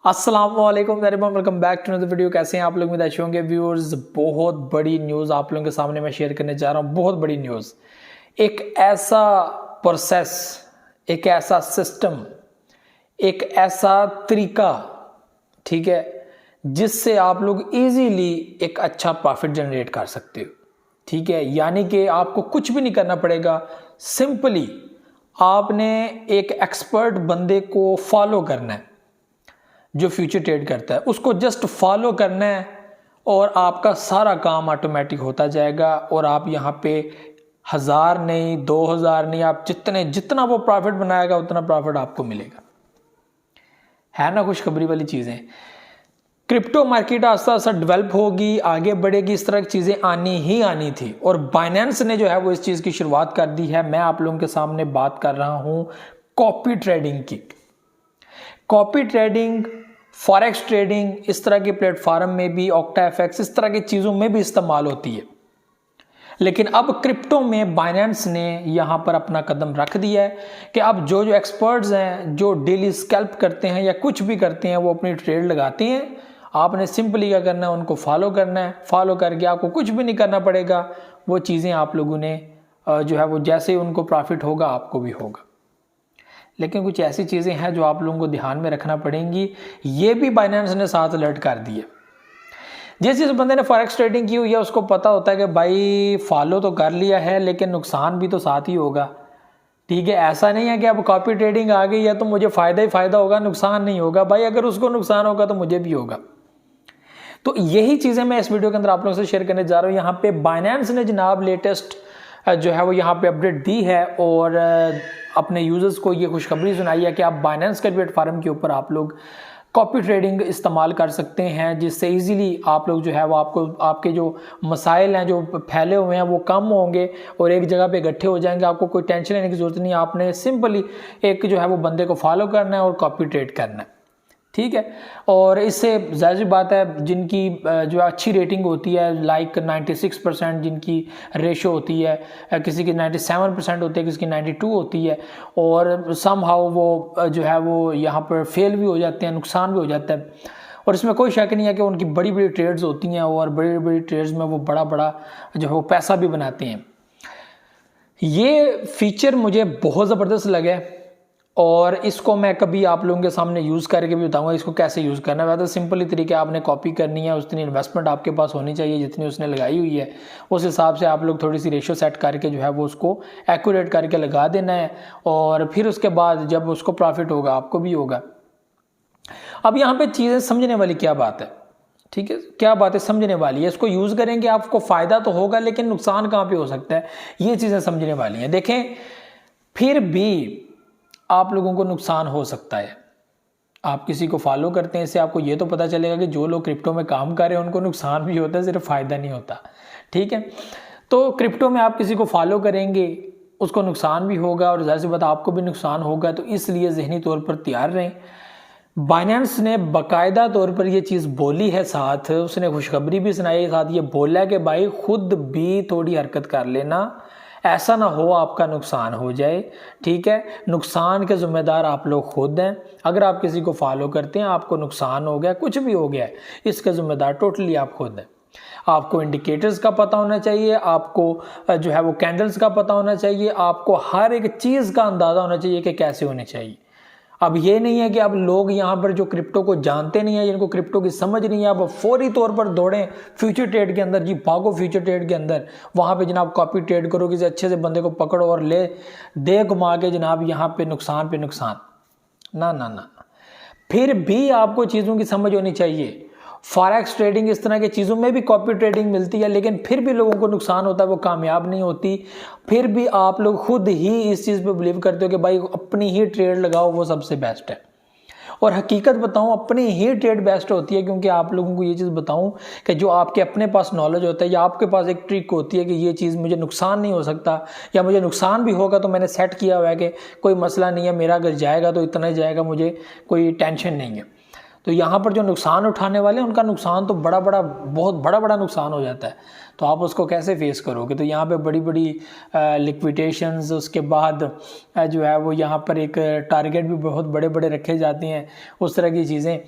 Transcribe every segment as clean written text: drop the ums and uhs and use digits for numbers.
अस्सलाम वालेकुम welcome back to another video. कैसे हैं आप लोग? अच्छे होंगे व्यूअर्स। बहुत बड़ी न्यूज़ आप लोगों के सामने मैं शेयर करने जा रहा हूं। बहुत बड़ी न्यूज़, एक ऐसा प्रोसेस, एक ऐसा सिस्टम, एक ऐसा तरीका, ठीक है, जिससे आप लोग इजीली एक अच्छा प्रॉफिट जनरेट कर सकते हो। ठीक है, यानी कि आपको कुछ भी नहीं करना पड़ेगा। सिंपली आपने एक एक्सपर्ट बंदे को फॉलो करना है जो फ्यूचर ट्रेड करता है, उसको जस्ट फॉलो करना है और आपका सारा काम ऑटोमेटिक होता जाएगा। और आप यहाँ पे 1000 नहीं, 2000 नहीं, आप जितना वो प्रॉफिट बनाएगा उतना प्रॉफिट आपको मिलेगा। है ना खुशखबरी वाली चीज़ें। क्रिप्टो मार्केट आस्ता आस्ता डेवलप होगी, आगे बढ़ेगी, इस तरह की चीज़ें आनी ही आनी थी। और बाइनेंस ने जो है वो इस चीज़ की शुरुआत कर दी है। मैं आप लोगों के सामने बात कर रहा हूँ कॉपी ट्रेडिंग की। कॉपी ट्रेडिंग, फॉरेक्स ट्रेडिंग, इस तरह के प्लेटफॉर्म में भी, OctaFX, इस तरह की चीज़ों में भी इस्तेमाल होती है। लेकिन अब क्रिप्टो में बाइनेंस ने यहाँ पर अपना कदम रख दिया है कि अब जो एक्सपर्ट्स हैं, जो डेली स्कैल्प करते हैं या कुछ भी करते हैं, वो अपनी ट्रेड लगाते हैं। आपने सिंपली क्या करना है, उनको फॉलो करना है। फॉलो करके आपको कुछ भी नहीं करना पड़ेगा। वो चीज़ें आप लोगों ने जो है वो जैसे ही उनको प्रॉफिट होगा आपको भी होगा। लेकिन कुछ ऐसी चीज़ें हैं जो आप लोगों को ध्यान में रखना पड़ेंगी। ये भी बाइनेंस ने साथ अलर्ट कर दिए। जिस बंदे ने फॉरेक्स ट्रेडिंग की हुई है उसको पता होता है कि भाई फॉलो तो कर लिया है लेकिन नुकसान भी तो साथ ही होगा। ठीक है, ऐसा नहीं है कि अब कॉपी ट्रेडिंग आ गई है तो मुझे फ़ायदा ही फ़ायदा होगा, नुकसान नहीं होगा। भाई अगर उसको नुकसान होगा तो मुझे भी होगा। तो यही चीज़ें मैं इस वीडियो के अंदर आप लोगों से शेयर करने जा रहा हूँ। यहाँ पे बाइनेंस ने जनाब लेटेस्ट जो है वो यहाँ पे अपडेट दी है और अपने यूजर्स को ये खुशखबरी सुनाई है कि आप बाइनेंस के प्लेटफॉर्म के ऊपर आप लोग कॉपी ट्रेडिंग इस्तेमाल कर सकते हैं, जिससे इजीली आप लोग जो है वो आपको आपके जो मसाइल हैं जो फैले हुए हैं वो कम होंगे और एक जगह पे इकट्ठे हो जाएंगे। आपको कोई टेंशन लेने की ज़रूरत नहीं। आपने सिंपली एक जो है वो बंदे को फॉलो करना है और कॉपी ट्रेड करना है। ठीक है, और इससे जाहिर सी बात है जिनकी जो अच्छी रेटिंग होती है, लाइक 96% जिनकी रेशो होती है, किसी की 97% होती है, किसी की 92 होती है, और समहाउ वो जो है वो यहाँ पर फेल भी हो जाते हैं, नुकसान भी हो जाता है। और इसमें कोई शक नहीं है कि उनकी बड़ी बड़ी ट्रेड्स होती हैं और बड़ी बड़ी ट्रेड्स में वो बड़ा बड़ा जो है वो पैसा भी बनाते हैं। ये फीचर मुझे बहुत ज़बरदस्त लगा और इसको मैं कभी आप लोगों के सामने यूज़ करके भी बताऊंगा इसको कैसे यूज़ करना है। वैसे सिंपली तरीके, आपने कॉपी करनी है, उतनी इन्वेस्टमेंट आपके पास होनी चाहिए जितनी उसने लगाई हुई है। उस हिसाब से आप लोग थोड़ी सी रेशो सेट करके जो है वो उसको एक्यूरेट करके लगा देना है और फिर उसके बाद जब उसको प्रॉफिट होगा आपको भी होगा। अब यहाँ पे चीज़ें समझने वाली क्या बात है, ठीक है, क्या बात है समझने वाली है। इसको यूज़ करेंगे आपको फ़ायदा तो होगा लेकिन नुकसान कहाँ पर हो सकता है, ये चीज़ें समझने वाली हैं। देखें, फिर भी आप लोगों को नुकसान हो सकता है। आप किसी को फॉलो करते हैं, इससे आपको ये तो पता चलेगा कि जो लोग क्रिप्टो में काम कर रहे हैं उनको नुकसान भी होता है, सिर्फ फ़ायदा नहीं होता। ठीक है, तो क्रिप्टो में आप किसी को फॉलो करेंगे उसको नुकसान भी होगा और जाहिर सी बात आपको भी नुकसान होगा। तो इसलिए ज़हनी तौर पर तैयार रहें। बाइनेंस ने बाकायदा तौर पर ये चीज़ बोली है, साथ उसने खुशखबरी भी सुनाई है, साथ ये बोला है कि भाई खुद भी थोड़ी हरकत कर लेना, ऐसा ना हो आपका नुकसान हो जाए। ठीक है, नुकसान के ज़िम्मेदार आप लोग खुद हैं। अगर आप किसी को फॉलो करते हैं, आपको नुकसान हो गया, कुछ भी हो गया है, इसके ज़िम्मेदार टोटली आप खुद हैं। आपको इंडिकेटर्स का पता होना चाहिए, आपको जो है वो कैंडल्स का पता होना चाहिए, आपको हर एक चीज़ का अंदाज़ा होना चाहिए कि कैसे होनी चाहिए। अब ये नहीं है कि अब लोग यहाँ पर जो क्रिप्टो को जानते नहीं है, जिनको क्रिप्टो की समझ नहीं है, अब फौरी तौर पर दौड़ें फ्यूचर ट्रेड के अंदर। जी भागो फ्यूचर ट्रेड के अंदर, वहाँ पे जनाब कॉपी ट्रेड करो, किसी अच्छे से बंदे को पकड़ो और ले दे घुमा के जनाब यहाँ पे नुकसान पे नुकसान। ना ना ना, फिर भी आपको चीज़ों की समझ होनी चाहिए। फॉरेक्स ट्रेडिंग, इस तरह की चीज़ों में भी कॉपी ट्रेडिंग मिलती है, लेकिन फिर भी लोगों को नुकसान होता है, वो कामयाब नहीं होती। फिर भी आप लोग खुद ही इस चीज़ पे बिलीव करते हो कि भाई अपनी ही ट्रेड लगाओ, वो सबसे बेस्ट है। और हकीकत बताऊं, अपनी ही ट्रेड बेस्ट होती है, क्योंकि आप लोगों को ये चीज़ बताऊं कि जो आपके अपने पास नॉलेज होता है या आपके पास एक ट्रिक होती है कि ये चीज़ मुझे नुकसान नहीं हो सकता या मुझे नुकसान भी होगा तो मैंने सेट किया हुआ है कि कोई मसला नहीं है, मेरा अगर जाएगा तो इतना ही जाएगा, मुझे कोई टेंशन नहीं है। तो यहाँ पर जो नुकसान उठाने वाले हैं उनका नुकसान तो बहुत बड़ा नुकसान हो जाता है। तो आप उसको कैसे फेस करोगे? तो यहाँ पे बड़ी बड़ी लिक्विडेशंस, उसके बाद जो है वो यहाँ पर एक टारगेट भी बहुत बड़े बड़े रखे जाते हैं, उस तरह की चीज़ें।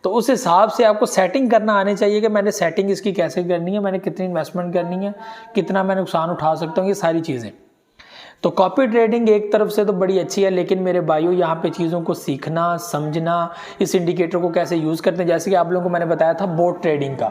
तो उस हिसाब से आपको सेटिंग करना आनी चाहिए कि मैंने सेटिंग इसकी कैसे करनी है, मैंने कितनी इन्वेस्टमेंट करनी है, कितना मैं नुकसान उठा सकता हूँ, ये सारी चीज़ें। तो कॉपी ट्रेडिंग एक तरफ से तो बड़ी अच्छी है, लेकिन मेरे भाइयों यहाँ पे चीज़ों को सीखना, समझना, इस इंडिकेटर को कैसे यूज़ करते हैं, जैसे कि आप लोगों को मैंने बताया था बोट ट्रेडिंग का।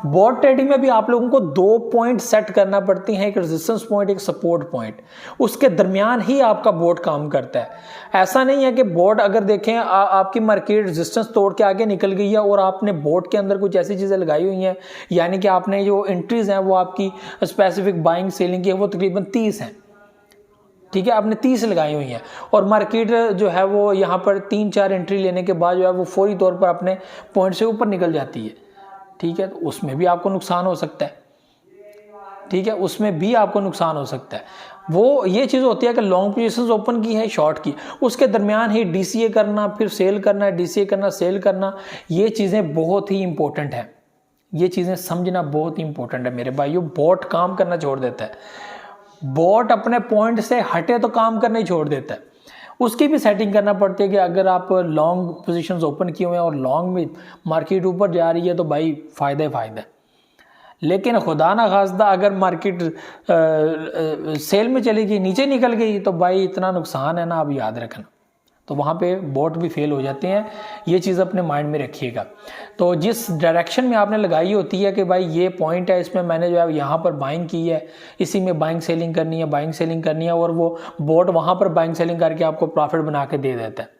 बोट ट्रेडिंग में भी आप लोगों को 2 पॉइंट सेट करना पड़ती हैं, एक रेजिस्टेंस पॉइंट, एक सपोर्ट पॉइंट। उसके दरमियान ही आपका बोट काम करता है। ऐसा नहीं है कि बोट अगर देखें आपकी मार्केट रेजिस्टेंस तोड़ के आगे निकल गई है और आपने बोट के अंदर कुछ ऐसी चीज़ें लगाई हुई हैं, यानी कि आपने जो एंट्रीज हैं वो आपकी स्पेसिफिक बाइंग सेलिंग की है वो तकरीबन 30 हैं, ठीक है, आपने 30 लगाई हुई हैं और मार्केट जो है वो यहाँ पर 3-4 एंट्री लेने के बाद जो है वो फौरी तौर पर अपने पॉइंट से ऊपर निकल जाती है, ठीक है, तो उसमें भी आपको नुकसान हो सकता है, ठीक है, उसमें भी आपको नुकसान हो सकता है। वो ये चीज़ होती है कि लॉन्ग पोजीशंस ओपन की है, शॉर्ट की, उसके दरमियान ही डीसीए करना, फिर सेल करना, डीसीए करना, सेल करना, ये चीज़ें बहुत ही इंपॉर्टेंट है। ये चीज़ें समझना बहुत ही इंपॉर्टेंट है मेरे भाइयों। बोट काम करना छोड़ देता है, बोट अपने पॉइंट से हटे तो काम करना ही छोड़ देता है। उसकी भी सेटिंग करना पड़ती है कि अगर आप लॉन्ग पोजीशंस ओपन किए हुए हैं और लॉन्ग में मार्केट ऊपर जा रही है तो भाई फ़ायदा ही फ़ायदा है। लेकिन खुदा ना खास्ता अगर मार्केट सेल में चली गई, नीचे निकल गई, तो भाई इतना नुकसान है ना, आप याद रखना। तो वहाँ पे बोट भी फेल हो जाते हैं, ये चीज़ अपने माइंड में रखिएगा। तो जिस डायरेक्शन में आपने लगाई होती है कि भाई ये पॉइंट है, इसमें मैंने जो है यहाँ पर बाइंग की है, इसी में बाइंग सेलिंग करनी है, बाइंग सेलिंग करनी है, और वो बोट वहाँ पर बाइंग सेलिंग करके आपको प्रॉफिट बना के दे देता है,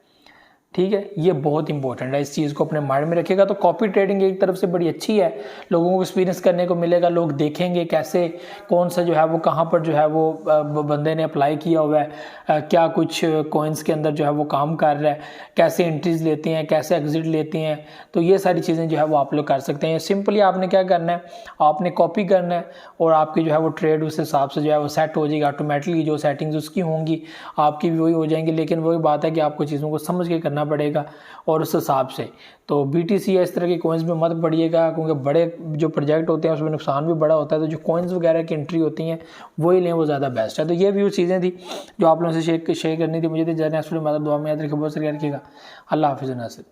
ठीक है। ये बहुत इंपॉर्टेंट है, इस चीज़ को अपने माइंड में रखिएगा। तो कॉपी ट्रेडिंग एक तरफ से बड़ी अच्छी है, लोगों को एक्सपीरियंस करने को मिलेगा, लोग देखेंगे कैसे कौन सा जो है वो कहाँ पर जो है वो बंदे ने अप्लाई किया हुआ है, क्या कुछ कॉइन्स के अंदर जो है वो काम कर रहा है, कैसे एंट्रीज लेते हैं, कैसे एग्जिट लेते हैं। तो ये सारी चीज़ें जो है वो आप लोग कर सकते हैं। सिंपली आपने क्या करना है, आपने कॉपी करना है और आपकी जो है वो ट्रेड उस हिसाब से जो है वो सेट हो जाएगी ऑटोमेटिकली। जो सेटिंग्स उसकी होंगी आपकी भी वही हो जाएंगी, लेकिन वही बात है कि आपको चीज़ों को समझ के करना पड़ेगा और उस हिसाब से। तो BTC या इस तरह के कॉइन्स में मत पड़िएगा, क्योंकि बड़े जो प्रोजेक्ट होते हैं उसमें नुकसान भी बड़ा होता है। तो जो कॉइन्स वगैरह की एंट्री होती हैं वही लें, वो ज़्यादा बेस्ट है। तो ये भी चीज़ें थी जो आप लोगों से शेयर करनी थी मुझे। तो नेक्स्ट वीडियो में दुआ में याद रखिए, बहुत सारी रखिएगा। अल्लाह हाफिज़ नासिर।